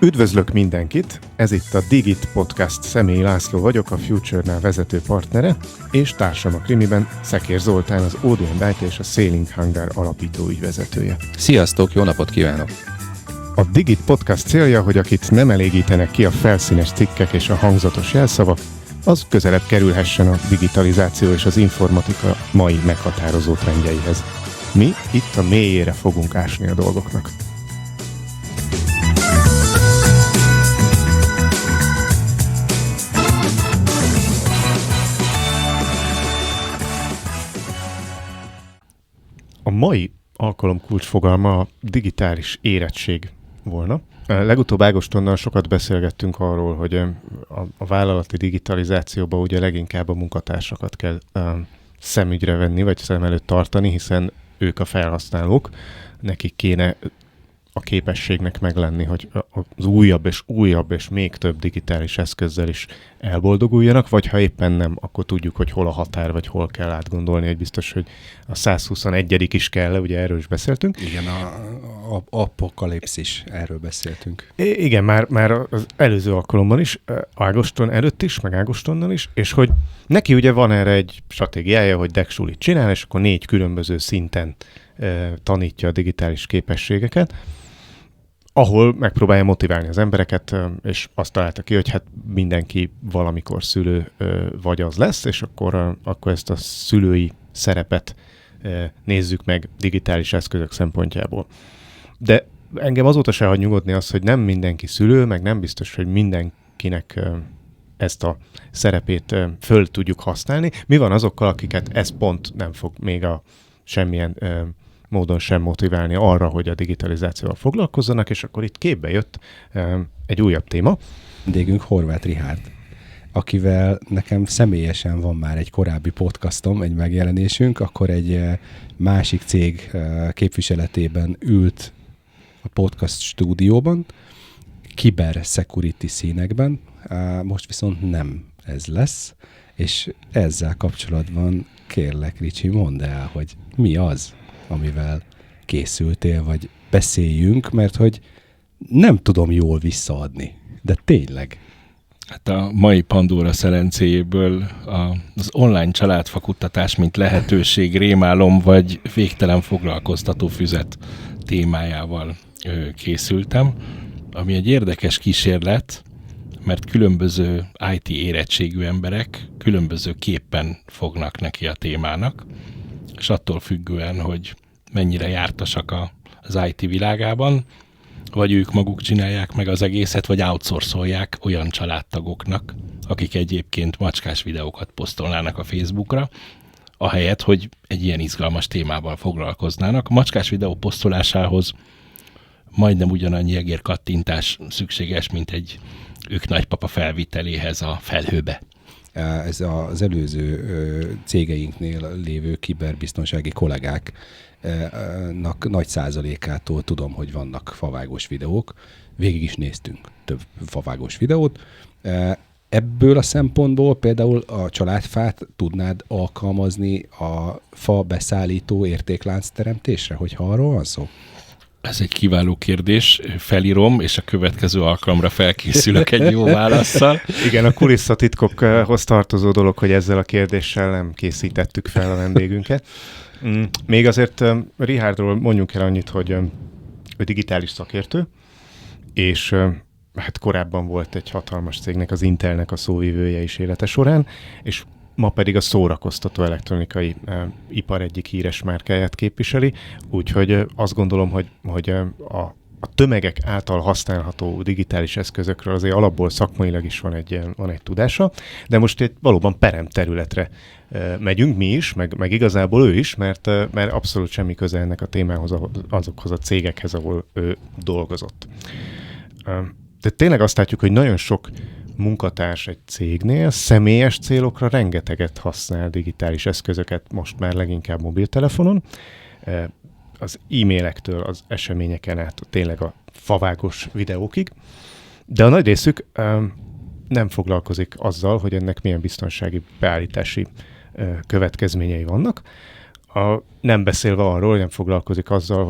Üdvözlök mindenkit! Ez itt a Digit Podcast. Személyi László vagyok, a Future-nál vezető partnere, és társam a krimiben Szekér Zoltán, az Audio & IT és a Sailing Hangar alapító ügyvezetője. Sziasztok, jó napot kívánok! A Digit Podcast célja, hogy akit nem elégítenek ki a felszínes cikkek és a hangzatos jelszavak, az közelebb kerülhessen a digitalizáció és az informatika mai meghatározó trendjeihez. Mi itt a mélyére fogunk ásni a dolgoknak. A mai alkalom kulcsfogalma a digitális érettség volna. Legutóbb Ágostonnal sokat beszélgettünk arról, hogy a vállalati digitalizációban ugye leginkább a munkatársakat kell szemügyre venni, vagy szem előtt tartani, hiszen ők a felhasználók, nekik kéne a képességnek meglenni, hogy az újabb és még több digitális eszközzel is elboldoguljanak, vagy ha éppen nem, akkor tudjuk, hogy hol a határ, vagy hol kell átgondolni, hogy biztos, hogy a 121. is kell, ugye erről is beszéltünk. Igen, a apokalipszis, erről beszéltünk. Igen, már az előző alkalommal is, Ágoston előtt is, meg Ágostonnal is, és hogy neki ugye van erre egy stratégiája, hogy Dexulit csinál, és akkor 4 különböző szinten tanítja a digitális képességeket, ahol megpróbálja motiválni az embereket, és azt találta ki, hogy hát mindenki valamikor szülő vagy az lesz, és akkor ezt a szülői szerepet nézzük meg digitális eszközök szempontjából. De engem azóta se hagy nyugodni az, hogy nem mindenki szülő, meg nem biztos, hogy mindenkinek ezt a szerepét föl tudjuk használni. Mi van azokkal, akiket ez pont nem fog még semmilyen módon sem motiválni arra, hogy a digitalizációval foglalkozzanak, és akkor itt képbe jött egy újabb téma. Vendégünk Horváth Richárd, akivel nekem személyesen van már egy korábbi podcastom, egy megjelenésünk, akkor egy másik cég képviseletében ült a podcast stúdióban, cybersecurity színekben, most viszont nem ez lesz, és ezzel kapcsolatban kérlek, Ricsi, mondd el, hogy mi az, amivel készültél, vagy beszéljünk, mert hogy nem tudom jól visszaadni, de tényleg. Hát a mai Pandora szerencéjéből az online családfakuttatás, mint lehetőség, rémálom, vagy végtelen foglalkoztató füzet témájával készültem, ami egy érdekes kísérlet, mert különböző IT érettségű emberek különbözőképpen fognak neki a témának, és attól függően, hogy mennyire jártasak az IT világában, vagy ők maguk csinálják meg az egészet, vagy outsourcolják olyan családtagoknak, akik egyébként macskás videókat posztolnának a Facebookra, ahelyett, hogy egy ilyen izgalmas témával foglalkoznának. A macskás videó posztolásához majdnem ugyanannyi egérkattintás szükséges, mint egy ők nagypapa felviteléhez a felhőbe. Ez az előző cégeinknél lévő kiberbiztonsági kollégáknak nagy százalékától tudom, hogy vannak favágós videók. Végig is néztünk több favágós videót. Ebből a szempontból például a családfát tudnád alkalmazni a fa beszállító értéklánc teremtésre, hogyha arról van szó? Ez egy kiváló kérdés, felírom, és a következő alkalomra felkészülök egy jó válasszal. Igen, a kulisszatitkokhoz tartozó dolog, hogy ezzel a kérdéssel nem készítettük fel a vendégünket. Még azért Richárdról mondjunk el annyit, hogy ő digitális szakértő, és hát korábban volt egy hatalmas cégnek, az Intelnek a szóvivője is élete során, és ma pedig a szórakoztató elektronikai ipar egyik híres márkáját képviseli, úgyhogy azt gondolom, hogy a tömegek által használható digitális eszközökről azért alapból szakmailag is van egy tudása, de most itt valóban peremterületre megyünk mi is, meg igazából ő is, mert abszolút semmi köze ennek a témához, azokhoz a cégekhez, ahol ő dolgozott. De tényleg azt látjuk, hogy nagyon sok munkatárs egy cégnél személyes célokra rengeteget használ digitális eszközöket, most már leginkább mobiltelefonon, az e-mailektől az eseményeken át tényleg a favágos videókig, de a nagy részük nem foglalkozik azzal, hogy ennek milyen biztonsági beállítási következményei vannak. Nem beszélve arról, hogy nem foglalkozik azzal,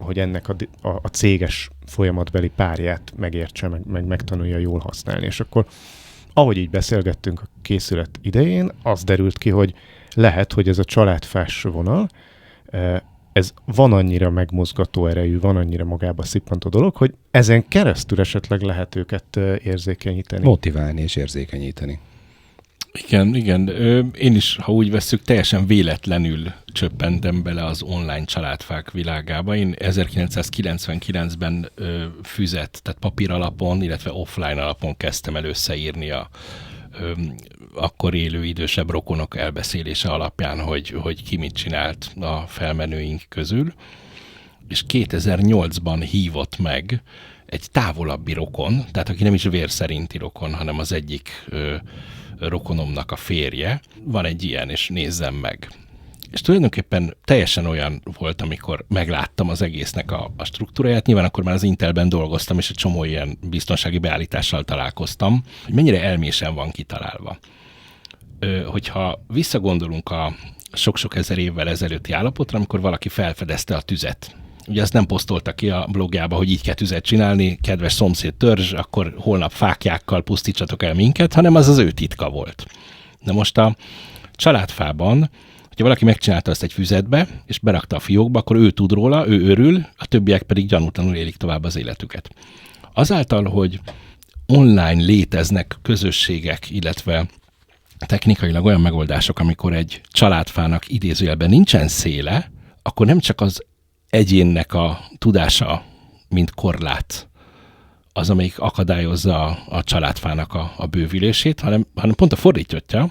hogy ennek a céges folyamatbeli párját megértse, meg megtanulja jól használni. És akkor, ahogy így beszélgettünk a készület idején, az derült ki, hogy lehet, hogy ez a családfás vonal, ez van annyira megmozgató erejű, van annyira magába szippantó dolog, hogy ezen keresztül esetleg lehet őket érzékenyíteni. Motiválni és érzékenyíteni. Igen. Én is, ha úgy vesszük, teljesen véletlenül csöppentem bele az online családfák világába. Én 1999-ben füzet, tehát papír alapon, illetve offline alapon kezdtem el összeírni a akkor élő idősebb rokonok elbeszélése alapján, hogy ki mit csinált a felmenőink közül. És 2008-ban hívott meg egy távolabbi rokon, tehát aki nem is vér szerinti rokon, hanem az egyik rokonomnak a férje. Van egy ilyen, és nézzem meg. És tulajdonképpen teljesen olyan volt, amikor megláttam az egésznek a struktúráját. Nyilván akkor már az Intelben dolgoztam, és egy csomó ilyen biztonsági beállítással találkoztam, hogy mennyire elmésen van kitalálva. Hogyha visszagondolunk a sok-sok ezer évvel ezelőtti állapotra, amikor valaki felfedezte a tüzet. Ugye azt nem posztolta ki a blogjába, hogy így kell tüzet csinálni, kedves szomszéd törzs, akkor holnap fáklyákkal pusztítsatok el minket, hanem az ő titka volt. Na most a családfában, hogyha valaki megcsinálta ezt egy füzetbe, és berakta a fiókba, akkor ő tud róla, ő örül, a többiek pedig gyanútlanul élik tovább az életüket. Azáltal, hogy online léteznek közösségek, illetve technikailag olyan megoldások, amikor egy családfának idézőjelben nincsen széle, akkor nem csak az egyénnek a tudása, mint korlát, az, amelyik akadályozza a családfának a bővülését, hanem pont a fordítottja,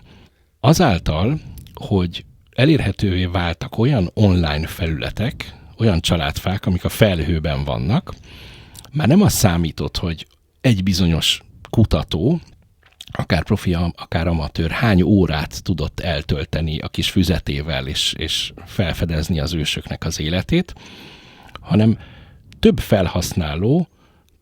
azáltal, hogy elérhetővé váltak olyan online felületek, olyan családfák, amik a felhőben vannak, már nem az számított, hogy egy bizonyos kutató, akár profi, akár amatőr, hány órát tudott eltölteni a kis füzetével, és felfedezni az ősöknek az életét, hanem több felhasználó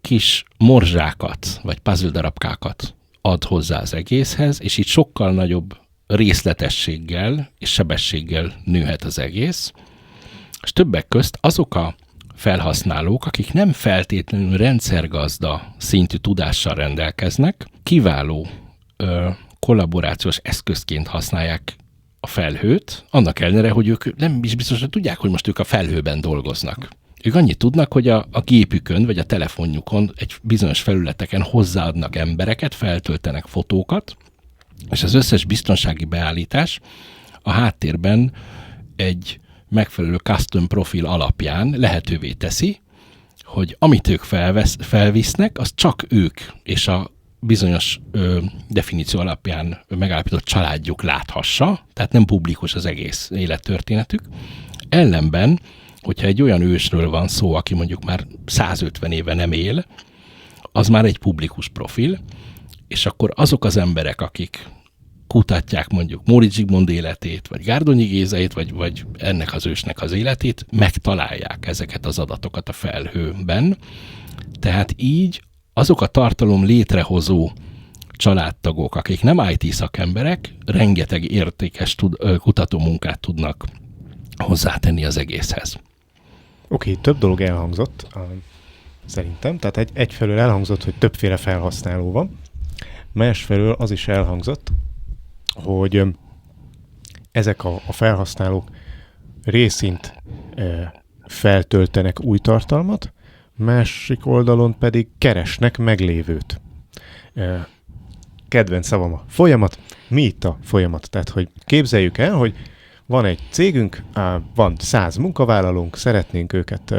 kis morzsákat, vagy puzzle darabkákat ad hozzá az egészhez, és így sokkal nagyobb részletességgel és sebességgel nőhet az egész. És többek közt azok a felhasználók, akik nem feltétlenül rendszergazda szintű tudással rendelkeznek, kiváló kollaborációs eszközként használják a felhőt, annak ellenére, hogy ők nem is biztosan tudják, hogy most ők a felhőben dolgoznak. Ők annyit tudnak, hogy a gépükön vagy a telefonjukon egy bizonyos felületeken hozzáadnak embereket, feltöltenek fotókat, és az összes biztonsági beállítás a háttérben egy megfelelő custom profil alapján lehetővé teszi, hogy amit ők felvisznek, az csak ők és a bizonyos definíció alapján megállapított családjuk láthassa, tehát nem publikus az egész élettörténetük. Ellenben, hogyha egy olyan ősről van szó, aki mondjuk már 150 éve nem él, az már egy publikus profil, és akkor azok az emberek, akik kutatják mondjuk Móricz Zsigmond életét, vagy Gárdonyi Gézait, vagy ennek az ősnek az életét, megtalálják ezeket az adatokat a felhőben. Tehát így azok a tartalom létrehozó családtagok, akik nem IT szakemberek, rengeteg értékes kutatómunkát tudnak hozzátenni az egészhez. Oké, több dolog elhangzott szerintem. Tehát egyfelől elhangzott, hogy többféle felhasználó van, másfelől az is elhangzott, hogy ezek a felhasználók részint feltöltenek új tartalmat, másik oldalon pedig keresnek meglévőt. Kedvenc szavam a folyamat. Mi itt a folyamat? Tehát, hogy képzeljük el, hogy van egy cégünk, van 100 munkavállalónk, szeretnénk őket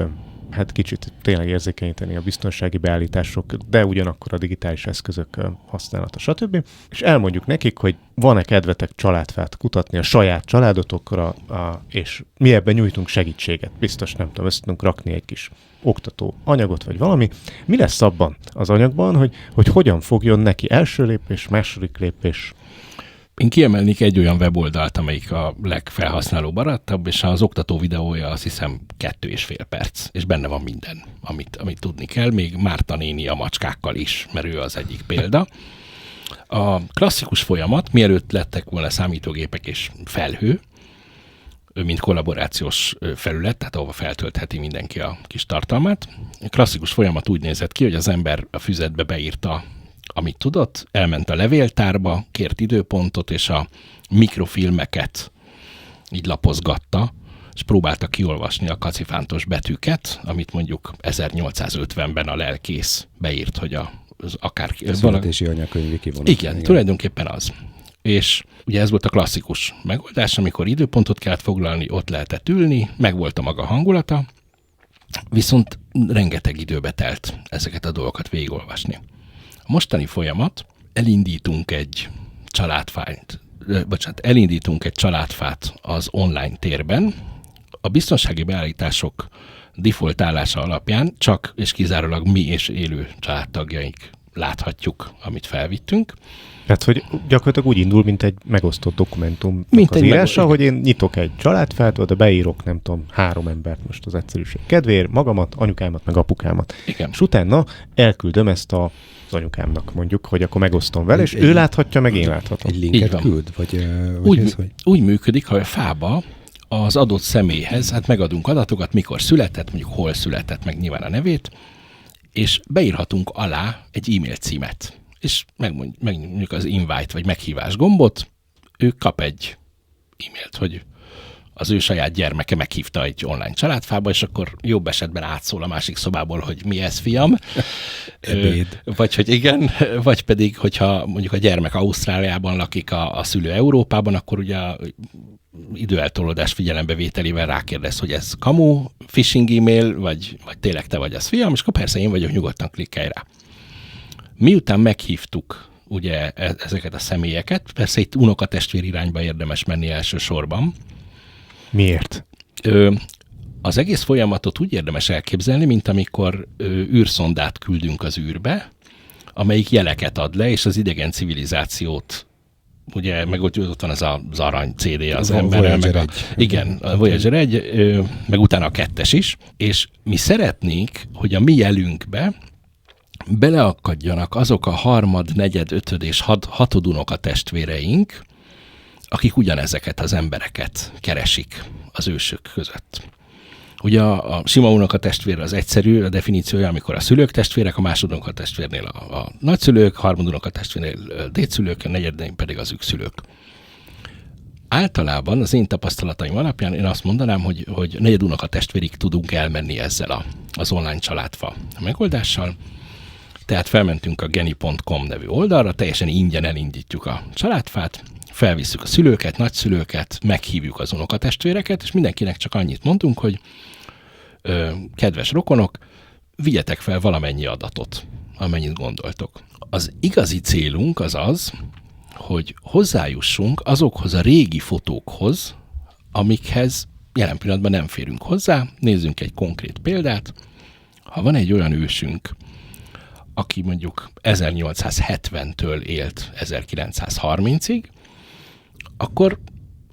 hát kicsit tényleg érzékenyíteni a biztonsági beállítások, de ugyanakkor a digitális eszközök használata, stb. És elmondjuk nekik, hogy van-e kedvetek családfát kutatni a saját családotokra, és mi ebben nyújtunk segítséget. Biztos, nem tudom, össze tudunk rakni egy kis oktató anyagot, vagy valami. Mi lesz abban az anyagban, hogy hogyan fogjon neki első lépés, második lépés? Én kiemelnék egy olyan weboldalt, amelyik a legfelhasználó barátabb, és az oktató videója azt hiszem 2,5 perc, és benne van minden, amit tudni kell, még Márta néni a macskákkal is, mert ő az egyik példa. A klasszikus folyamat, mielőtt lettek volna számítógépek és felhő, mint kollaborációs felület, tehát ahova feltöltheti mindenki a kis tartalmát. A klasszikus folyamat úgy nézett ki, hogy az ember a füzetbe beírta, amit tudott, elment a levéltárba, kért időpontot, és a mikrofilmeket így lapozgatta, és próbálta kiolvasni a kacifántos betűket, amit mondjuk 1850-ben a lelkész beírt, hogy az akár... A születési anyakönyvi kivonat. Igen, tulajdonképpen az. És ugye ez volt a klasszikus megoldás, amikor időpontot kellett foglalni, ott lehetett ülni, megvolt a maga hangulata, viszont rengeteg időbe telt ezeket a dolgokat végigolvasni. A mostani folyamat, elindítunk egy családfát az online térben. A biztonsági beállítások default állása alapján csak és kizárólag mi és élő családtagjaink láthatjuk, amit felvittünk. Tehát, hogy gyakorlatilag úgy indul, mint egy megosztott dokumentum Mint az egy írása, hogy én nyitok egy családfát, oda beírok, nem tudom, 3 embert most az egyszerűség kedvéért, magamat, anyukámat, meg apukámat. Igen. És utána elküldöm ezt az anyukámnak mondjuk, hogy akkor megosztom vele, és ő láthatja, meg én láthatom. Egy Így linket van. küld? Vagy Úgy működik, ha a fába az adott személyhez, hát megadunk adatokat, mikor született, mondjuk hol született, meg nyilván a nevét, és beírhatunk alá egy e-mail címet. És megnyomjuk az invite, vagy meghívás gombot, ő kap egy e-mailt, hogy az ő saját gyermeke meghívta egy online családfába, és akkor jobb esetben átszól a másik szobából, hogy mi ez, fiam. Vagy hogy igen, vagy pedig, hogyha mondjuk a gyermek Ausztráliában lakik, a szülő Európában, akkor ugye időeltolódás figyelembevételével rákérdez, hogy ez kamu, phishing e-mail, vagy tényleg te vagy az, fiam, és akkor persze én vagyok, nyugodtan klikkelj rá. Miután meghívtuk ugye ezeket a személyeket, persze itt unokatestvér irányba érdemes menni elsősorban. Miért? Az egész folyamatot úgy érdemes elképzelni, mint amikor űrszondát küldünk az űrbe, amelyik jeleket ad le, és az idegen civilizációt, ugye, meg ott van az arany CD az emberrel, meg a Voyager 1, meg utána a 2-es is, és mi szeretnénk, hogy a mi jelünkbe beleakadjanak azok a harmad, negyed, ötöd és hatod unokatestvéreink, akik ugyanezeket az embereket keresik az ősök között. Ugye a sima unokatestvér az egyszerű, a definíciója, amikor a szülők testvérek, a második unokatestvérnél a nagyszülők, a harmadik unokatestvérnél dédszülők, a negyednél pedig az ükszülők. Általában az én tapasztalataim alapján én azt mondanám, hogy negyed unokatestvérig tudunk elmenni ezzel az online családfa megoldással. Tehát felmentünk a geni.com nevű oldalra, teljesen ingyen elindítjuk a családfát, felvisszük a szülőket, nagyszülőket, meghívjuk az unokatestvéreket, és mindenkinek csak annyit mondunk, hogy kedves rokonok, vigyetek fel valamennyi adatot, amennyit gondoltok. Az igazi célunk az, hogy hozzájussunk azokhoz a régi fotókhoz, amikhez jelen pillanatban nem férünk hozzá. Nézzünk egy konkrét példát. Ha van egy olyan ősünk, aki mondjuk 1870-től élt 1930-ig, akkor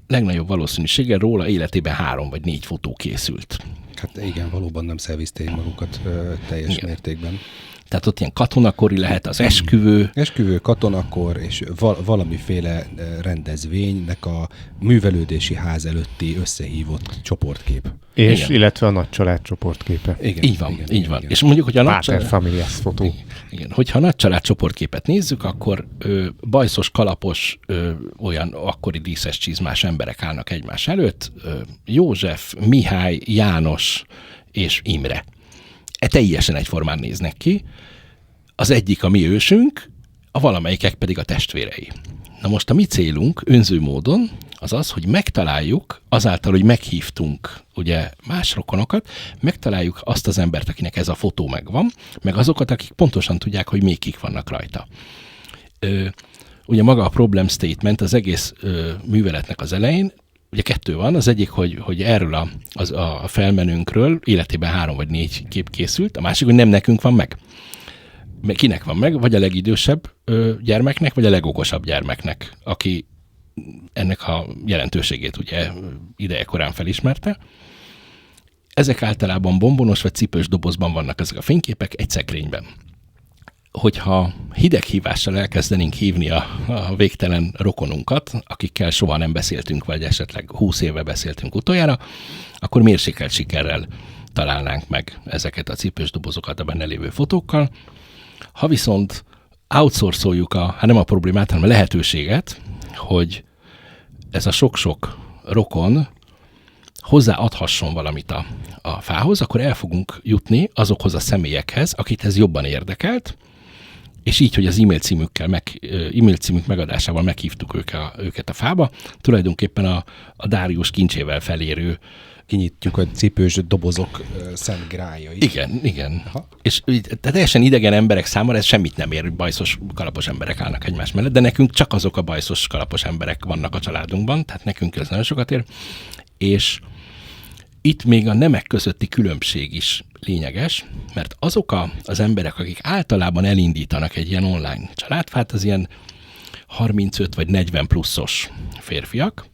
legnagyobb valószínűséggel róla életében 3 vagy 4 fotó készült. Hát igen, valóban nem szervizték magukat teljes mértékben. Tehát ott ilyen katonakori lehet az esküvő. Esküvő, katonakor és valamiféle rendezvénynek a művelődési ház előtti összehívott csoportkép. És igen. Illetve a nagy család csoportképe. Igen, így van. Igen. És mondjuk, hogy a nagy család... familias fotó. Igen, hogyha a nagy család csoportképet nézzük, akkor bajszos, kalapos, olyan akkori díszes csizmás emberek állnak egymás előtt. József, Mihály, János és Imre. Teljesen egyformán néznek ki. Az egyik a mi ősünk, a valamelyikek pedig a testvérei. Na most a mi célunk önző módon az, hogy megtaláljuk, azáltal, hogy meghívtunk ugye más rokonokat, megtaláljuk azt az embert, akinek ez a fotó megvan, meg azokat, akik pontosan tudják, hogy még kik vannak rajta. Ugye maga a problem statement az egész műveletnek az elején, ugye 2 van, az egyik, hogy erről a felmenőnkről életében 3 vagy 4 kép készült, a másik, hogy nem nekünk van meg. Kinek van meg? Vagy a legidősebb gyermeknek, vagy a legokosabb gyermeknek, aki ennek a jelentőségét ugye idejekorán felismerte. Ezek általában bombonos vagy cipős dobozban vannak ezek a fényképek egy szekrényben. hogyha hideghívással elkezdenénk hívni a végtelen rokonunkat, akikkel soha nem beszéltünk, vagy esetleg 20 éve beszéltünk utoljára, akkor mérsékelt sikerrel találnánk meg ezeket a cipős dobozokat a benne lévő fotókkal. Ha viszont outsourcoljuk nem a problémát, hanem a lehetőséget, hogy ez a sok-sok rokon hozzáadhasson valamit a fához, akkor el fogunk jutni azokhoz a személyekhez, akit ez jobban érdekelt, és így, hogy az e-mail címük megadásával meghívtuk őket a fába, tulajdonképpen a Dárius kincsével felérő. Kinyitjuk a cipős dobozok szent grájait. Igen. Aha. És teljesen idegen emberek számára ez semmit nem ér, hogy bajszos, kalapos emberek állnak egymás mellett, de nekünk csak azok a bajszos, kalapos emberek vannak a családunkban, tehát nekünk ez nagyon sokat ér, és itt még a nemek közötti különbség is lényeges, mert azok az emberek, akik általában elindítanak egy ilyen online családfát, az ilyen 35 vagy 40 pluszos férfiak,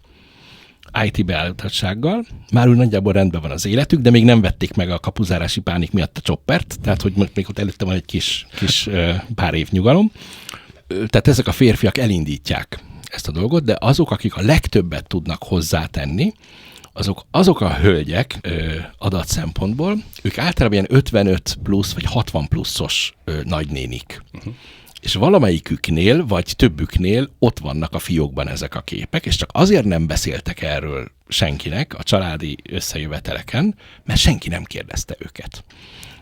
IT beállítottsággal, már úgy nagyjából rendben van az életük, de még nem vették meg a kapuzárási pánik miatt a choppert, tehát hogy még ott előtte van egy kis pár év nyugalom. Tehát ezek a férfiak elindítják ezt a dolgot, de azok, akik a legtöbbet tudnak hozzátenni, azok a hölgyek adat szempontból, ők általában ilyen 55 plusz vagy 60 pluszos nagynénik. Uh-huh. És valamelyiküknél, vagy többüknél ott vannak a fiókban ezek a képek, és csak azért nem beszéltek erről senkinek a családi összejöveteleken, mert senki nem kérdezte őket.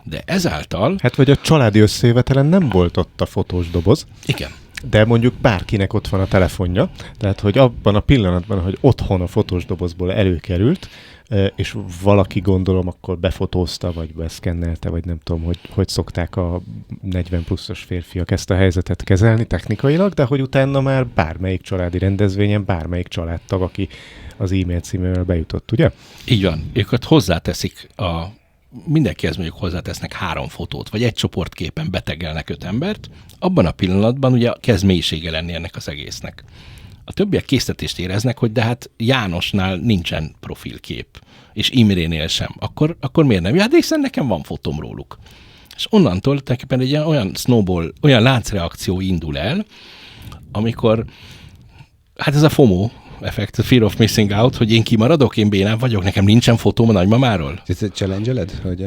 De ezáltal... Hát vagy a családi összejövetelen nem volt ott a fotós doboz. Igen. De mondjuk bárkinek ott van a telefonja, tehát hogy abban a pillanatban, hogy otthon a fotós dobozból előkerült, és valaki gondolom akkor befotózta, vagy beszkennelte, vagy nem tudom, hogy szokták a 40 pluszos férfiak ezt a helyzetet kezelni technikailag, de hogy utána már bármelyik családi rendezvényen, bármelyik családtag, aki az e-mail címével bejutott, ugye? Így van. Őket hozzáteszik mindenkihez mondjuk hozzátesznek 3 fotót, vagy egy csoportképen betegelnek 5 embert, abban a pillanatban ugye kezd mélysége lenni ennek az egésznek. A többiek késztetést éreznek, hogy de hát Jánosnál nincsen profilkép, és Imrénél sem. Akkor miért nem? Ja, de hiszen nekem van fotóm róluk. És onnantól tulajdonképpen egy olyan snowball, olyan láncreakció indul el, amikor, hát ez a FOMO effekt, a fear of missing out, hogy én kimaradok, én bénám vagyok, nekem nincsen fotóm a nagymamáról. Ez egy challenge-eled, hogy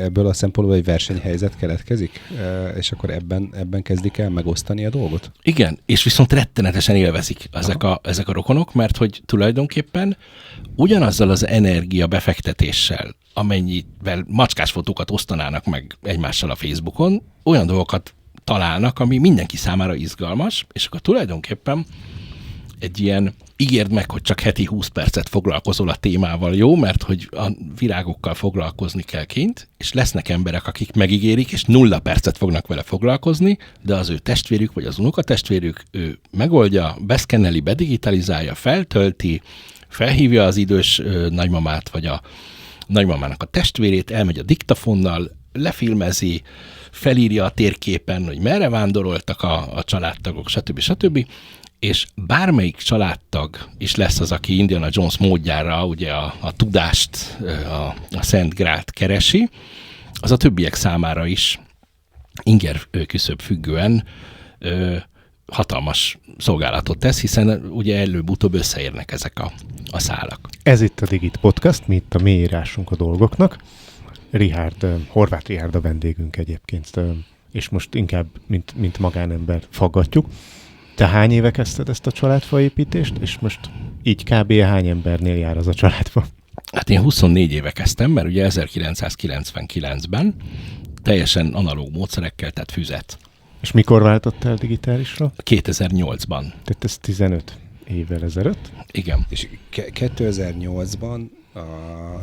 ebből a szempontból egy versenyhelyzet keletkezik, és akkor ebben kezdik el megosztani a dolgot? Igen, és viszont rettenetesen élvezik ezek a rokonok, mert hogy tulajdonképpen ugyanazzal az energia befektetéssel, amennyivel macskás fotókat osztanának meg egymással a Facebookon, olyan dolgokat találnak, ami mindenki számára izgalmas, és akkor tulajdonképpen egy ilyen ígérd meg, hogy csak heti 20 percet foglalkozol a témával, jó? Mert hogy a virágokkal foglalkozni kell kint, és lesznek emberek, akik megígérik, és 0 percet fognak vele foglalkozni, de az ő testvérük, vagy az unokatestvérük, ő megoldja, beszkenneli, bedigitalizálja, feltölti, felhívja az idős nagymamát, vagy a nagymamának a testvérét, elmegy a diktafonnal, lefilmezi, felírja a térképen, hogy merre vándoroltak a családtagok, stb. És bármelyik családtag is lesz az, aki Indiana Jones módjára ugye a tudást, a Szent Grált keresi, az a többiek számára is inger küszöb függően hatalmas szolgálatot tesz, hiszen ugye előbb-utóbb összeérnek ezek a szálak. Ez itt a Digit Podcast, mi itt a mélyírásunk a dolgoknak. Horváth Richárd a vendégünk egyébként, és most inkább, mint magánember faggatjuk. Te hány éve kezdted ezt a családfaépítést, és most így kb. Hány embernél jár az a családfa? Hát én 24 éve kezdtem, mert ugye 1999-ben teljesen analóg módszerekkel, tehát füzet. És mikor váltottál digitálisra? 2008-ban. Tehát ez 15 évvel ezelőtt? Igen. És 2008-ban,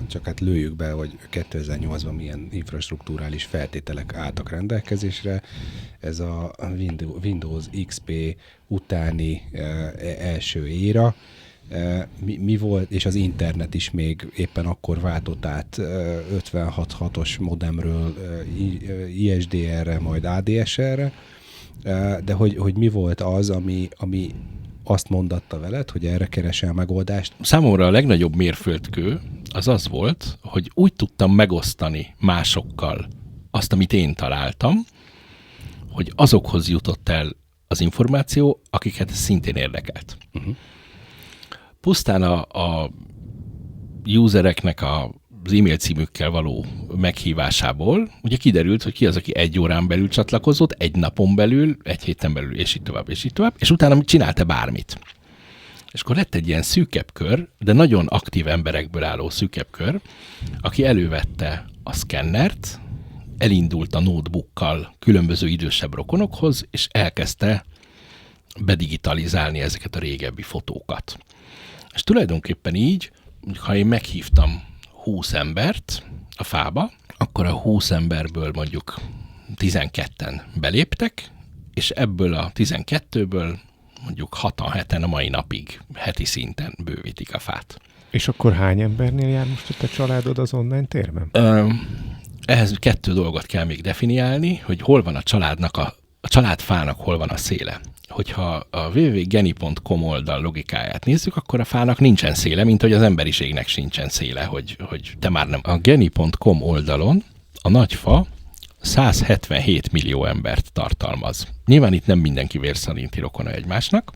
csak hát lőjük be, hogy 2008-ban milyen infrastruktúrális feltételek álltak rendelkezésre. Ez a Windows XP utáni első éra. Mi volt, és az internet is még éppen akkor váltott át 56.6-os modemről ISDR-re, majd ADSL-re, de hogy mi volt az, ami azt mondatta veled, hogy erre keresel megoldást? Számomra a legnagyobb mérföldkő az volt, hogy úgy tudtam megosztani másokkal azt, amit én találtam, hogy azokhoz jutott el az információ, akiket szintén érdekelt. Pusztán a usereknek az e-mail címükkel való meghívásából ugye kiderült, hogy ki az, aki 1 órán belül csatlakozott, 1 napon belül, 1 héten belül, és így tovább, és utána csinálta bármit. És akkor lett egy ilyen szűkebb kör, de nagyon aktív emberekből álló szűkebb kör, aki elővette a szkennert, elindult a notebookkal különböző idősebb rokonokhoz, és elkezdte bedigitalizálni ezeket a régebbi fotókat. És tulajdonképpen így, ha én meghívtam 20 embert a fába, akkor a 20 emberből mondjuk 12-en beléptek, és ebből a 12-ből mondjuk 6-7-en a mai napig heti szinten bővítik a fát. És akkor hány embernél jár most a te családod az online térben? Ehhez 2 dolgot kell még definiálni, hogy hol van a családnak, a családfának hol van a széle. Hogyha a www.geni.com oldal logikáját nézzük, akkor a fának nincsen széle, mint hogy az emberiségnek sincsen széle, hogy te már nem. A geni.com oldalon a nagy fa 177 millió embert tartalmaz. Nyilván itt nem mindenki vérszerinti rokona egymásnak,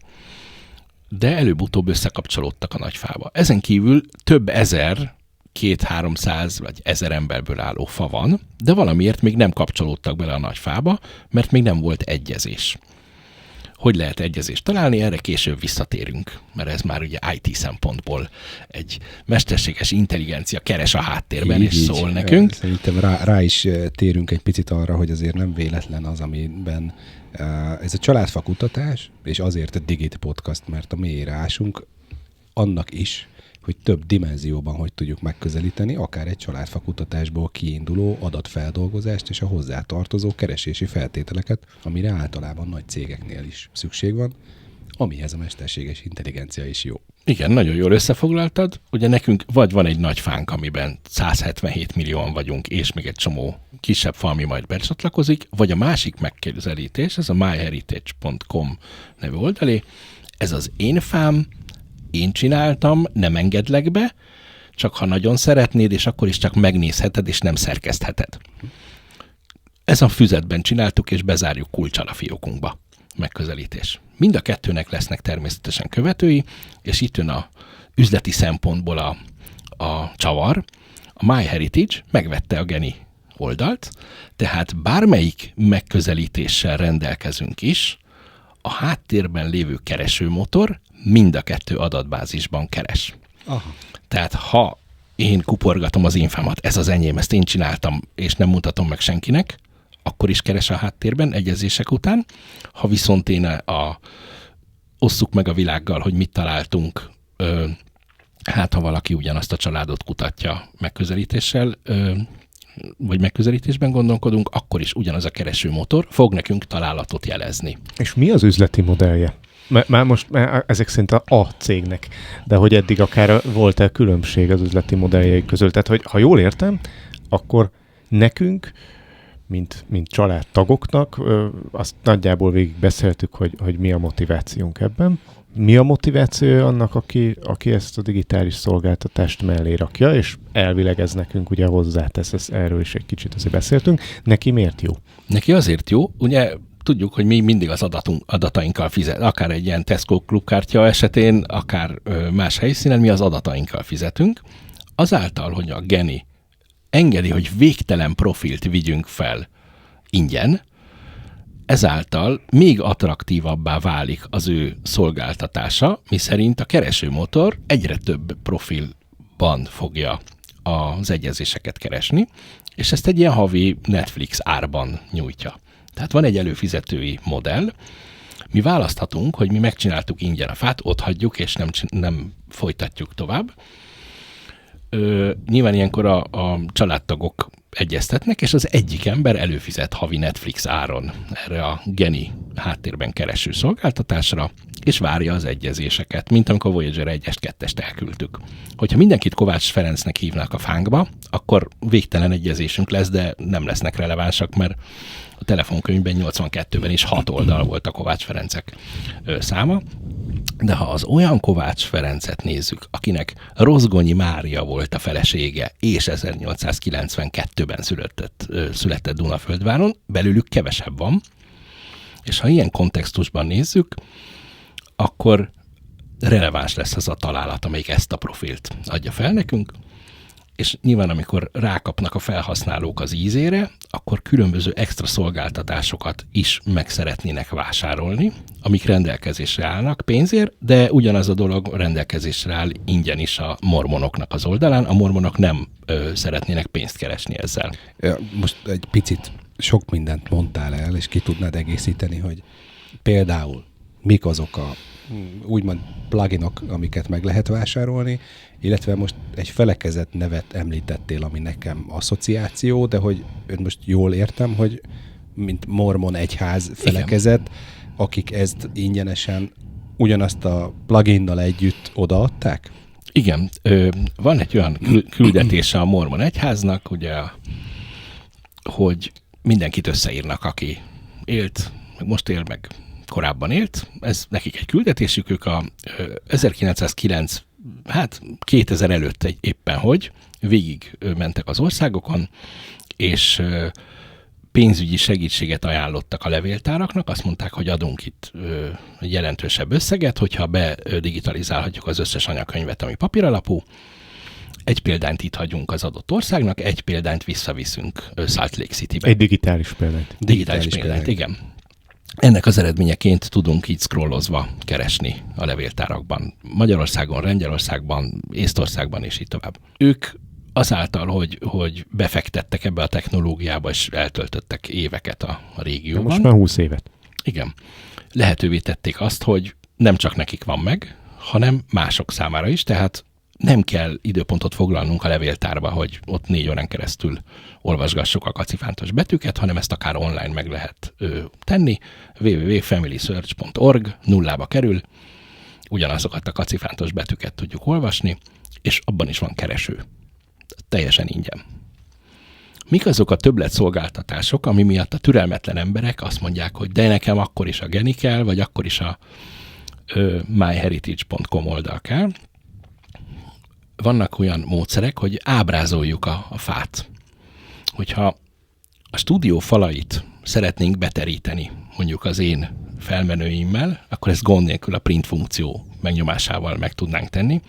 de előbb-utóbb összekapcsolódtak a nagyfába. Ezen kívül több ezer, 200-300 vagy 1000 emberből álló fa van, de valamiért még nem kapcsolódtak bele a nagyfába, mert még nem volt egyezés. Hogy lehet egyezést találni, erre később visszatérünk, mert ez már ugye IT szempontból egy mesterséges intelligencia keres a háttérben, és szól nekünk. Szerintem rá is térünk egy picit arra, hogy azért nem véletlen az, amiben ez a családfa kutatás, és azért a Digit Podcast, mert a mélyére ásunk, annak is, hogy több dimenzióban hogy tudjuk megközelíteni, akár egy családfa kutatásból kiinduló adatfeldolgozást és a hozzátartozó keresési feltételeket, amire általában nagy cégeknél is szükség van, amihez a mesterséges intelligencia is jó. Igen, nagyon jól összefoglaltad. Ugye nekünk vagy van egy nagy fánk, amiben 177 millióan vagyunk, és még egy csomó kisebb fa, ami majd becsatlakozik, vagy a másik megközelítés, ez a myheritage.com nevű oldalé, ez az én fám, én csináltam, nem engedlek be, csak ha nagyon szeretnéd, és akkor is csak megnézheted, és nem szerkesztheted. Ez a füzetben csináltuk, és bezárjuk kulccsal a fiókunkba. Megközelítés. Mind a 2-nek lesznek természetesen követői, és itt jön a üzleti szempontból a csavar. A MyHeritage megvette a Geni oldalt, tehát bármelyik megközelítéssel rendelkezünk is, a háttérben lévő keresőmotor mind a 2 adatbázisban keres. Aha. Tehát ha én kuporgatom az infámat, ez az enyém, ezt én csináltam, és nem mutatom meg senkinek, akkor is keres a háttérben egyezések után. Ha viszont én osszuk meg a világgal, hogy mit találtunk, hát ha valaki ugyanazt a családot kutatja megközelítéssel, vagy megközelítésben gondolkodunk, akkor is ugyanaz a keresőmotor fog nekünk találatot jelezni. És mi az üzleti modellje? Már most ezek szerint a cégnek, de hogy eddig akár volt-e különbség az üzleti modelljei között? Tehát, hogy ha jól értem, akkor nekünk, mint családtagoknak, azt nagyjából végig beszéltük, hogy mi a motivációnk ebben. Mi a motiváció annak, aki ezt a digitális szolgáltatást mellé rakja, és elvileg ez nekünk ugye hozzátesz, erről is egy kicsit azért beszéltünk. Neki miért jó? Neki azért jó, ugye tudjuk, hogy mi mindig az adatainkkal fizet, akár egy ilyen Tesco klubkártya esetén, akár más helyszínen, mi az adatainkkal fizetünk. Azáltal, hogy a Geni engedi, hogy végtelen profilt vigyünk fel ingyen, ezáltal még attraktívabbá válik az ő szolgáltatása, miszerint a keresőmotor egyre több profilban fogja az egyezéseket keresni, és ezt egy ilyen havi Netflix árban nyújtja. Tehát van egy előfizetői modell, mi választhatunk, hogy mi megcsináltuk ingyen a fát, ott hagyjuk, és nem folytatjuk tovább. Nyilván ilyenkor a családtagok egyeztetnek, és az egyik ember előfizet havi Netflix áron erre a Geni háttérben kereső szolgáltatásra, és várja az egyezéseket, mint amikor a Voyager 1-est, 2-est elküldtük. Hogyha mindenkit Kovács Ferencnek hívnak a fánkba, akkor végtelen egyezésünk lesz, de nem lesznek relevánsak, mert a telefonkönyvben 82-ben is 6 oldal volt a Kovács Ferencek száma. De ha az olyan Kovács Ferencet nézzük, akinek Rozgonyi Mária volt a felesége, és 1892-ben született Dunaföldváron, belőlük kevesebb van, És ha ilyen kontextusban nézzük, akkor releváns lesz az a találat, amelyik ezt a profilt adja fel nekünk, és nyilván amikor rákapnak a felhasználók az ízére, akkor különböző extra szolgáltatásokat is meg szeretnének vásárolni, amik rendelkezésre állnak pénzért, de ugyanaz a dolog rendelkezésre áll ingyen is a mormonoknak az oldalán. A mormonok nem szeretnének pénzt keresni ezzel. Most egy picit sok mindent mondtál el, és ki tudnád egészíteni, hogy például mik azok a úgymond pluginok, amiket meg lehet vásárolni, illetve most egy felekezett nevet említettél, ami nekem asszociáció, de hogy most jól értem, hogy mint mormon egyház felekezet, igen, akik ezt ingyenesen ugyanazt a pluginnal együtt odaadták? Igen, van egy olyan küldetése a mormon egyháznak, ugye, hogy mindenkit összeírnak, aki élt, meg most él, meg korábban élt. Ez nekik egy küldetésük, ők a 1909, 2000 előtt éppen hogy végig mentek az országokon, és pénzügyi segítséget ajánlottak a levéltáraknak, azt mondták, hogy adunk itt egy jelentősebb összeget, hogyha bedigitalizálhatjuk az összes anyakönyvet, ami papíralapú, egy példányt itt hagyunk az adott országnak, egy példányt visszaviszünk Salt Lake Citybe. Egy digitális példányt. Digitális példányt, igen. Ennek az eredményeként tudunk így scrollozva keresni a levéltárakban. Magyarországon, Lengyelországban, Észtországban és így tovább. Ők azáltal, hogy befektettek ebbe a technológiába, és eltöltöttek éveket a régióban. Most már 20 évet. Igen. Lehetővé tették azt, hogy nem csak nekik van meg, hanem mások számára is, tehát nem kell időpontot foglalnunk a levéltárba, hogy ott 4 órán keresztül olvasgassuk a kacifántos betűket, hanem ezt akár online meg lehet tenni. www.familysearch.org nullába kerül, ugyanazokat a kacifántos betűket tudjuk olvasni, és abban is van kereső. Teljesen ingyen. Mik azok a többletszolgáltatások, ami miatt a türelmetlen emberek azt mondják, hogy de nekem akkor is a Geni kell, vagy akkor is a myheritage.com oldal kell. Vannak olyan módszerek, hogy ábrázoljuk a fát. Hogyha a stúdió falait szeretnénk beteríteni, mondjuk az én felmenőimmel, akkor ezt gond nélkül a print funkció megnyomásával meg tudnánk tenni,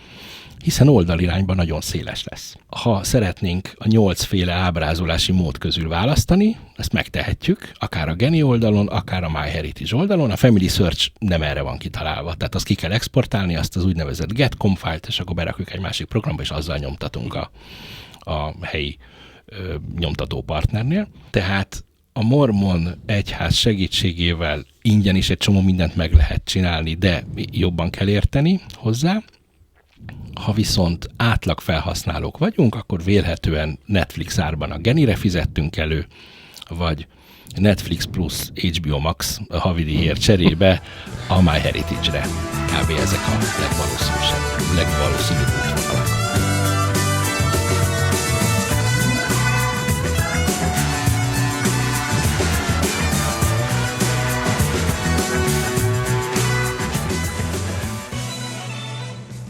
hiszen oldalirányban nagyon széles lesz. Ha szeretnénk a 8 féle ábrázolási mód közül választani, ezt megtehetjük, akár a Geni oldalon, akár a MyHeritage oldalon. A Family Search nem erre van kitalálva, tehát azt ki kell exportálni, azt az úgynevezett get.com fájlt, és akkor berakjuk egy másik programba, és azzal nyomtatunk a helyi nyomtató partnernél. Tehát a mormon egyház segítségével ingyen is egy csomó mindent meg lehet csinálni, de jobban kell érteni hozzá. Ha viszont átlag felhasználók vagyunk, akkor vélhetően Netflix árban a Genire fizettünk elő, vagy Netflix plus HBO Max a havidíjért cserébe a MyHeritage-re. Kb. Ezek a legvalószínűbb útvonalak.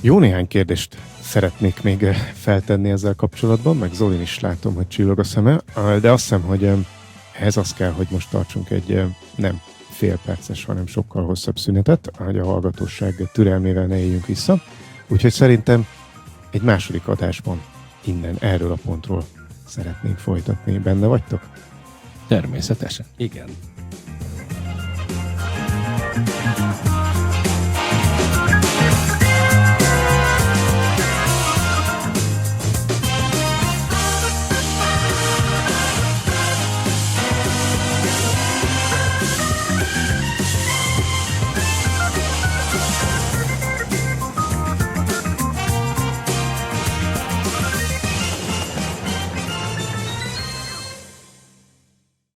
Jó néhány kérdést szeretnék még feltenni ezzel kapcsolatban, meg Zolin is látom, hogy csillog a szeme, de azt hiszem, hogy ehhez az kell, hogy most tartsunk egy nem fél perces, hanem sokkal hosszabb szünetet, hogy a hallgatóság türelmével ne éljünk vissza. Úgyhogy szerintem egy második adásban innen, erről a pontról szeretnénk folytatni. Benne vagytok? Természetesen. Igen.